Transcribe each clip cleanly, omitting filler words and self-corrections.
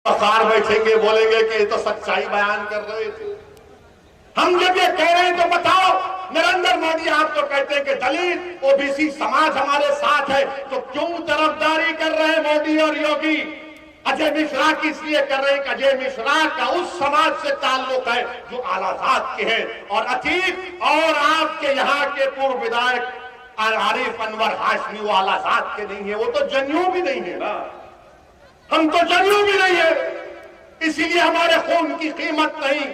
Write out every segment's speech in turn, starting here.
पसार बैठेंगे, बोलेंगे कि ये तो सच्चाई बयान कर रहे थे। हम जब ये कह रहे हैं तो बताओ, नरेंद्र मोदी आप तो कहते हैं कि दलित ओबीसी समाज हमारे साथ है, तो क्यों तरफदारी कर रहे हैं मोदी और योगी? अजय मिश्रा की इसलिए कर रहे हैं कि अजय मिश्रा का उस समाज से ताल्लुक है जो आलाजाद के हैं, और अतीक और आपके यहाँ के पूर्व विधायक आरिफ अनवर हाशमी वो आलाजाद के नहीं है, वो तो जनेऊ भी नहीं है ना, हम तो जनेऊ भी नहीं है। इसीलिए हमारे खून की कीमत नहीं,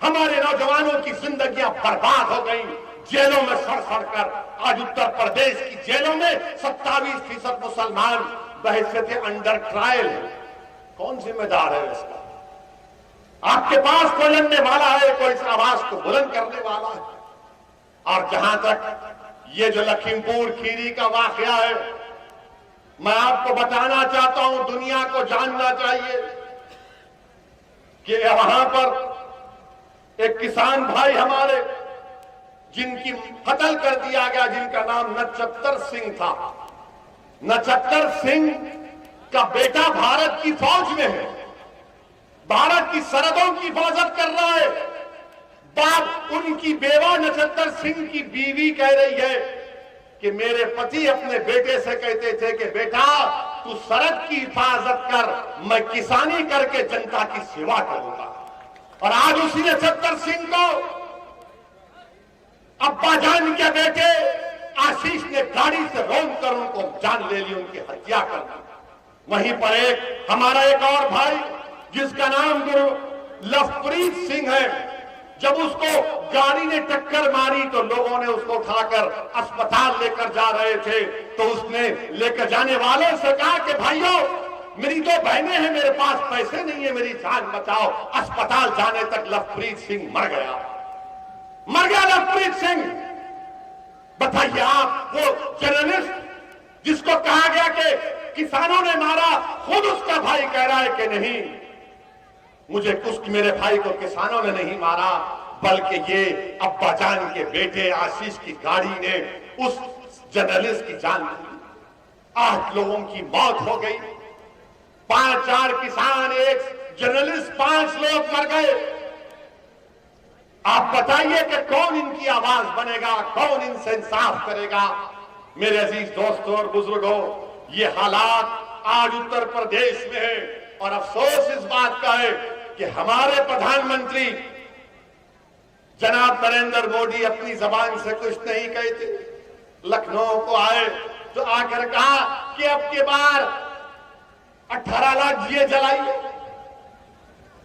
हमारे नौजवानों की जिंदगियां बर्बाद हो गई, जेलों में सड़ सड़ कर। आज उत्तर प्रदेश की जेलों में 27% मुसलमान बहैसियत अंडर ट्रायल। कौन जिम्मेदार है इसका? आपके पास कोई लड़ने वाला है, कोई इस आवाज को बुलंद करने वाला है? और जहां तक ये जो लखीमपुर खीरी का वाकया है, मैं आपको बताना चाहता हूं, दुनिया को जानना चाहिए कि वहां पर एक किसान भाई हमारे, जिनकी कत्ल कर दिया गया, जिनका नाम नक्षत्र सिंह था। नक्षत्र सिंह का बेटा भारत की फौज में है, भारत की सरहदों की हिफाजत कर रहा है। बाप, उनकी बेवा नक्षत्र सिंह की बीवी कह रही है कि मेरे पति अपने बेटे से कहते थे कि बेटा तू सरहद की हिफाजत कर, मैं किसानी करके जनता की सेवा करूंगा। और आज उसी नक्षत्र सिंह को अब्बा जान के बेटे आशीष ने गाड़ी से रोक कर उनको जान ले ली, उनकी हत्या कर दी। वहीं पर एक हमारा एक और भाई जिसका नाम गुरु लवप्रीत सिंह है, जब उसको गाड़ी ने टक्कर मारी तो लोगों ने उसको उठाकर अस्पताल लेकर जा रहे थे, तो उसने लेकर जाने वालों से कहा कि भाइयों मेरी दो बहनें हैं, मेरे पास पैसे नहीं है, मेरी जान बचाओ। अस्पताल जाने तक लवप्रीत सिंह मर गया लवप्रीत सिंह। बताइए आप, वो जर्नलिस्ट जिसको कहा गया कि किसानों ने मारा, खुद उसका भाई कह रहा है कि नहीं, मुझे कुछ मेरे भाई को किसानों ने नहीं मारा, बल्कि ये अब्बा जान के बेटे आशीष की गाड़ी ने उस जर्नलिस्ट की जान ली। 8 लोगों की मौत हो गई, 5-4 किसान, एक जर्नलिस्ट, 5 लोग मर गए। आप बताइए कि कौन इनकी आवाज बनेगा, कौन इनसे इंसाफ करेगा? मेरे अजीज दोस्तों और बुजुर्गों, ये हालात आज उत्तर प्रदेश में है, और अफसोस इस बात का है कि हमारे प्रधानमंत्री जनाब नरेंद्र मोदी अपनी जबान से कुछ नहीं कहते। लखनऊ को आए तो आकर कहा कि अब की बार 18 लाख दिए जलाइए,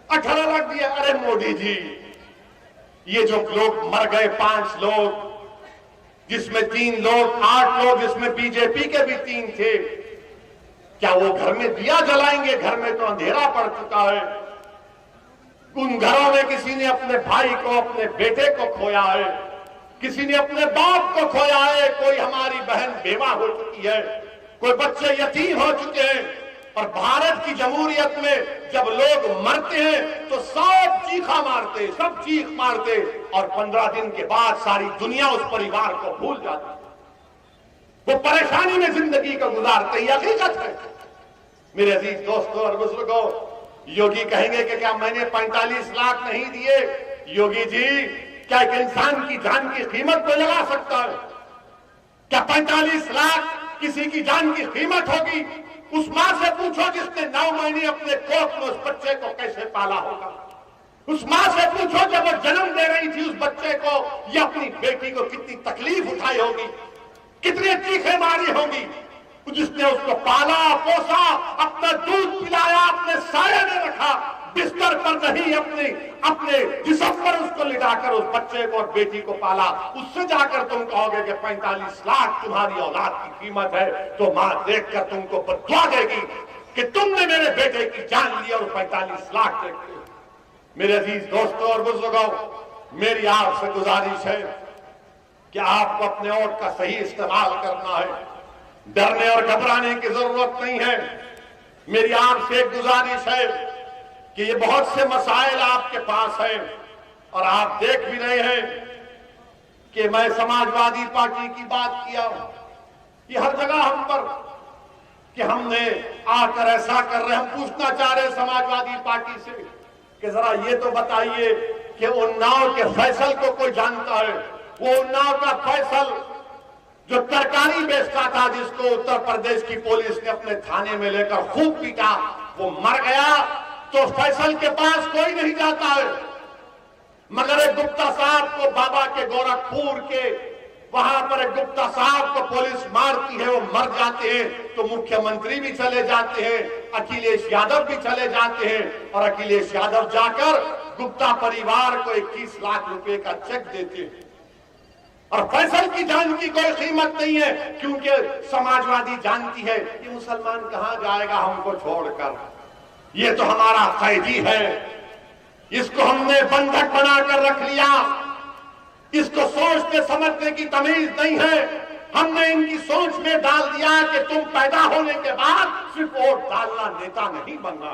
18 लाख दिए। अरे मोदी जी, ये जो लोग मर गए, 5 लोग, जिसमें 3 लोग, 8 लोग, जिसमें बीजेपी के भी 3 थे, क्या वो घर में दिया जलाएंगे? घर में तो अंधेरा पड़ चुका है। उन घरों में किसी ने अपने भाई को, अपने बेटे को खोया है, किसी ने अपने बाप को खोया है, कोई हमारी बहन बेवा हो चुकी है, कोई बच्चे यतीम हो चुके हैं। और भारत की जमहूरियत में जब लोग मरते हैं तो सब चीखा मारते, सब चीख मारते, और 15 दिन के बाद सारी दुनिया उस परिवार को भूल जाती, वो परेशानी में जिंदगी को गुजारते। ये हकीकत है मेरे अजीज दोस्तों और बुजुर्गों। योगी कहेंगे कि क्या मैंने 45 लाख नहीं दिए? योगी जी, क्या एक इंसान की जान की कीमत कोई लगा सकता है? क्या 45 लाख किसी की जान की कीमत होगी? उस मां से पूछो जिसने 9 महीने अपने कोख में उस बच्चे को कैसे पाला होगा। उस मां से पूछो जब वो जन्म दे रही थी उस बच्चे को या अपनी बेटी को कितनी तकलीफ उठाई होगी, कितनी चीखें मारी होगी। जिसने उसको पाला पोसा, अपना दूध पिलाया, अपने साया में रखा, बिस्तर पर नहीं, अपने जिस्म पर उसको लिटाकर उस बच्चे को और बेटी को पाला, उससे जाकर तुम कहोगे कि 45 लाख तुम्हारी औलाद की कीमत है, तो मां देखकर तुमको बदुआ देगी कि तुमने मेरे बेटे की जान ली और 45 लाख देखते। मेरे अजीज दोस्तों और बुजुर्गों, मेरी आपसे गुजारिश है कि आपको अपने वोट का सही इस्तेमाल करना है, डरने और घबराने की जरूरत नहीं है। मेरी आपसे एक गुजारिश है कि ये बहुत से मसाइल आपके पास है और आप देख भी रहे हैं कि मैं समाजवादी पार्टी की बात किया, ये हर जगह हम पर कि हमने आकर ऐसा कर रहे। हम पूछना चाह रहे समाजवादी पार्टी से कि जरा ये तो बताइए कि उन्नाव के फैसल को कोई जानता है? वो उन्नाव का फैसल जो तरकारी बेचता था, जिसको उत्तर प्रदेश की पुलिस ने अपने थाने में लेकर खूब पीटा, वो मर गया तो फैसल के पास कोई नहीं जाता है। मगर एक गुप्ता साहब को बाबा के गोरखपुर के वहां पर एक गुप्ता साहब को पुलिस मारती है, वो मर जाते हैं तो मुख्यमंत्री भी चले जाते हैं, अखिलेश यादव भी चले जाते हैं और अखिलेश यादव जाकर गुप्ता परिवार को 21 लाख रुपए का चेक देते हैं। और फैसल की जान की कोई कीमत नहीं है, क्योंकि समाजवादी जानती है ये मुसलमान कहां जाएगा हमको छोड़कर, ये तो हमारा कैदी है, इसको हमने बंधक बनाकर रख लिया, इसको सोचने समझने की तमीज नहीं है। हमने इनकी सोच में डाल दिया कि तुम पैदा होने के बाद सिर्फ वोट डालना, नेता नहीं बनना।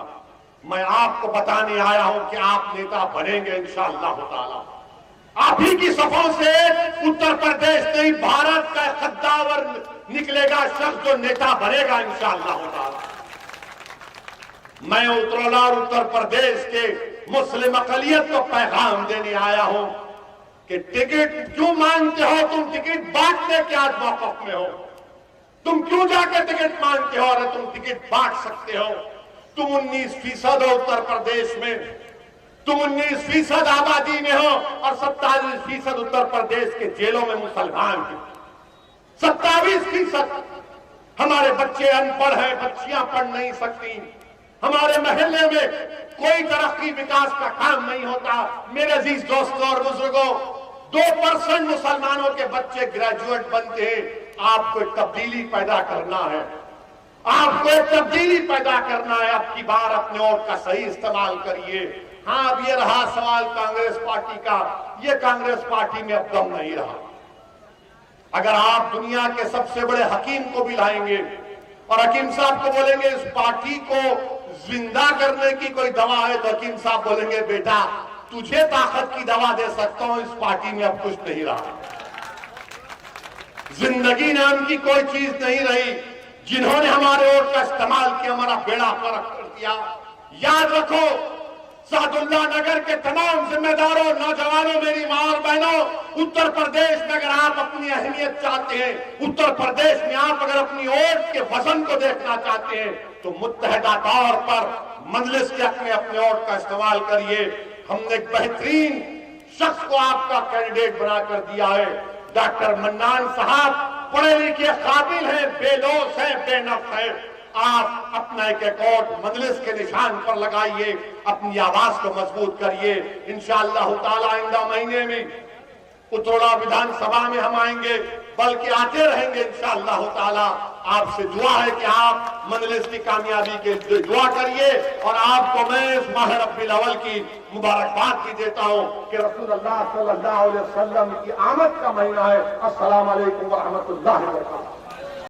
मैं आपको बताने आया हूं कि आप नेता बनेंगे इंशाअल्लाह ताला। आप ही की सफों से उत्तर प्रदेश नहीं भारत का कद्दावर निकलेगा शख्स जो नेता बनेगा इंशाअल्लाह ताला। मैं उतरौला और उत्तर प्रदेश के मुस्लिम अकलियत को पैगाम देने आया हूं कि टिकट क्यों मांगते हो? तुम टिकट बांटने के आज मौकफ में हो। तुम क्यों जाकर टिकट मांगते हो? अरे तुम टिकट बांट सकते हो। तुम 19% हो उत्तर प्रदेश में, तुम 19% आबादी में हो और 27% उत्तर प्रदेश के जेलों में मुसलमान हैं। 27% हमारे बच्चे अनपढ़ हैं, बच्चियां पढ़ नहीं सकती। हमारे महल्ले में कोई तरक्की विकास का काम नहीं होता। मेरे अजीज दोस्तों और बुजुर्गों, 2% मुसलमानों के बच्चे ग्रेजुएट बनते हैं। आपको एक तब्दीली पैदा करना है, आपको एक तब्दीली पैदा करना है। अब की बार अपने वोट का सही इस्तेमाल करिए। हाँ, अब ये रहा सवाल कांग्रेस पार्टी का, ये कांग्रेस पार्टी में अब दम नहीं रहा। अगर आप दुनिया के सबसे बड़े हकीम को भी लाएंगे और हकीम साहब को बोलेंगे इस पार्टी को जिंदा करने की कोई दवा है, तो हकीम साहब बोलेंगे बेटा तुझे ताकत की दवा दे सकता हूं, इस पार्टी में अब कुछ नहीं रहा। जिंदगी नाम की कोई चीज नहीं रही। जिन्होंने हमारे वोट का इस्तेमाल किया, हमारा बेड़ा फर्क कर दिया। याद रखो, सादुल्ला नगर के तमाम जिम्मेदारों, नौजवानों, मेरी मां और बहनों, उत्तर प्रदेश में अगर आप अपनी अहमियत चाहते हैं, उत्तर प्रदेश में आप अगर अपनी वोट के वजन को देखना चाहते हैं, तो मुत्तहदा तौर पर मजलिस के हक में अपने वोट का इस्तेमाल करिए। हमने एक बेहतरीन शख्स को आपका कैंडिडेट बनाकर दिया है। डॉक्टर मन्नान साहब पढ़े लिखे, काबिल हैं, बेलोस हैं, बेनफ्स हैं। आप अपना एक वोट मजलिस के निशान पर लगाइए, अपनी आवाज को मजबूत करिए। इंशाअल्लाह ताला आइंदा महीने में उतरौला विधानसभा में हम आएंगे, बल्कि आते रहेंगे इंशाअल्लाह ताला। आपसे दुआ है कि आप मजलिस की कामयाबी के लिए दुआ करिए और आपको मैं इस माह रब्बिल अव्वल की मुबारकबाद भी देता हूं कि रसूलुल्लाह सल्लल्लाहु अलैहि वसल्लम की आमद का महीना है। अस्सलाम वालेकुम व रहमतुल्लाहि व बरकातहू।